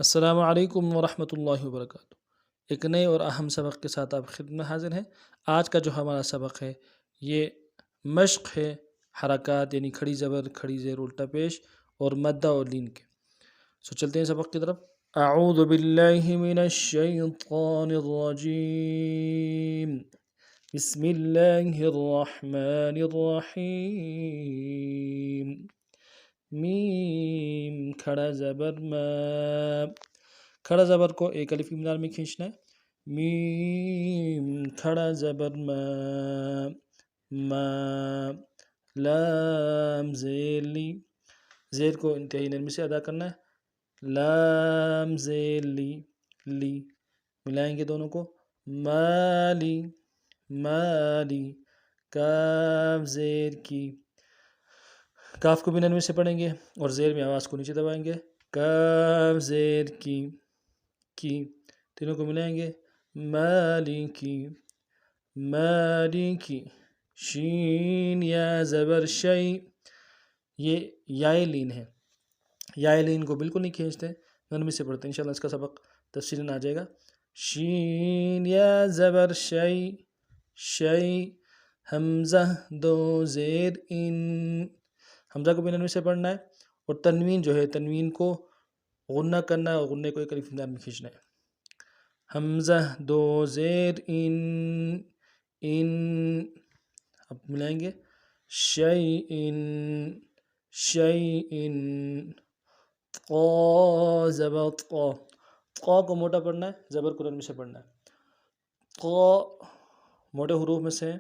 السلام علیکم ورحمۃ اللہ وبرکاتہ۔ ایک نئے اور اہم سبق کے ساتھ آپ خدمت میں حاضر ہیں۔ آج کا جو ہمارا سبق ہے یہ مشق ہے حرکات یعنی کھڑی زبر، کھڑی زیر، الٹا پیش اور مدہ اور لین کے۔ چلتے ہیں سبق کی طرف۔ اعوذ باللہ من الشیطان الرجیم، بسم اللہ الرحمن الرحیم۔ میم کھڑا زبر ما، کھڑا زبر کو ایک الف کی مدار میں کھینچنا ہے۔ میم کھڑا زبر ما، ما لام زیر لی، زیر کو انتہائی نرمی سے ادا کرنا ہے۔ لام زیر لی، لی ملائیں گے دونوں کو۔ مالی، مالی کاف زیر کی، کاف کو بھی نرمی سے پڑھیں گے اور زیر میں آواز کو نیچے دبائیں گے۔ کاف زیر کی، تینوں کو ملائیں گے۔ مالی کی، مالی کی، شین یا زبر شی، یہ یائے لین ہے، یائے لین کو بالکل نہیں کھینچتے، نرمی سے پڑھتے ہیں۔ انشاءاللہ اس کا سبق تفصیلاً آ جائے گا۔ شین یا زبر شی، شی حمزہ دو زیر ان، حمزہ کو بھی نرمی سے پڑھنا ہے اور تنوین جو ہے تنوین کو غنہ کرنا ہے اور غنے کو ایک الف مدار میں کھینچنا ہے۔ حمزہ دو زیر ان، ان اب ملائیں گے۔ شیئن، شیئن، قا زبر قا، قا کو موٹا پڑھنا ہے، زبر کو نرمی سے پڑھنا ہے۔ قا موٹے حروف میں سے ہیں،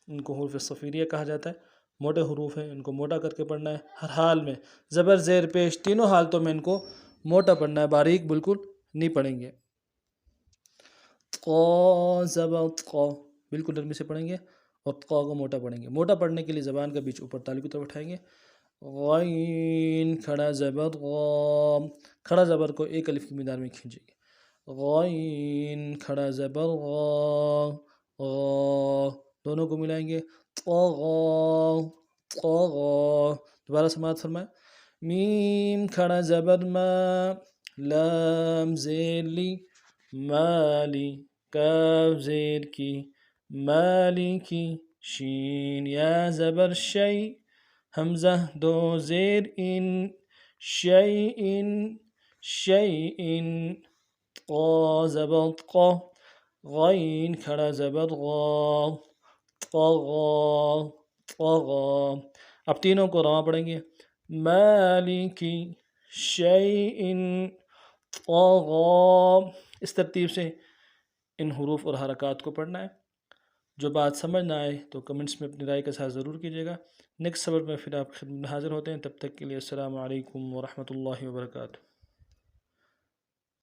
ان کو حروف صفیریہ کہا جاتا ہے، موٹے حروف ہیں، ان کو موٹا کر کے پڑھنا ہے ہر حال میں، زبر زیر پیش تینوں حالتوں میں ان کو موٹا پڑھنا ہے، باریک بالکل نہیں پڑھیں گے۔ قا زبر قا بالکل نرمی سے پڑھیں گے اور قا کو موٹا پڑھیں گے۔ موٹا پڑھنے کے لیے زبان کا بیچ اوپر تالی کی طرف اٹھائیں گے۔ غین کھڑا زبر غا، کھڑا زبر کو ایک الف کی مقدار میں کھینچیں گے۔ غین کھڑا زبر غا، غا دونوں کو ملائیں گے۔ طغا، طغا دوبارہ سماعت فرمائیں۔ میم کھڑا زبر ما، لام زیر لی، مالی کاف زیر کی، مالی کی، شین یا زبر شی، حمزہ دو زیر ان، شیئن، شیئن، قا زبر قا، غین کھڑا زبر غا، طغا، طغا اب تینوں کو رواں پڑھیں گے۔ مالکی، شیئن، طغا، اس ترتیب سے ان حروف اور حرکات کو پڑھنا ہے۔ جو بات سمجھ نہ آئے تو کمنٹس میں اپنی رائے کے ساتھ ضرور کیجیے گا۔ نیکسٹ سبق میں پھر آپ خدمت میں حاضر ہوتے ہیں، تب تک کے لیے السلام علیکم ورحمۃ اللہ وبرکاتہ۔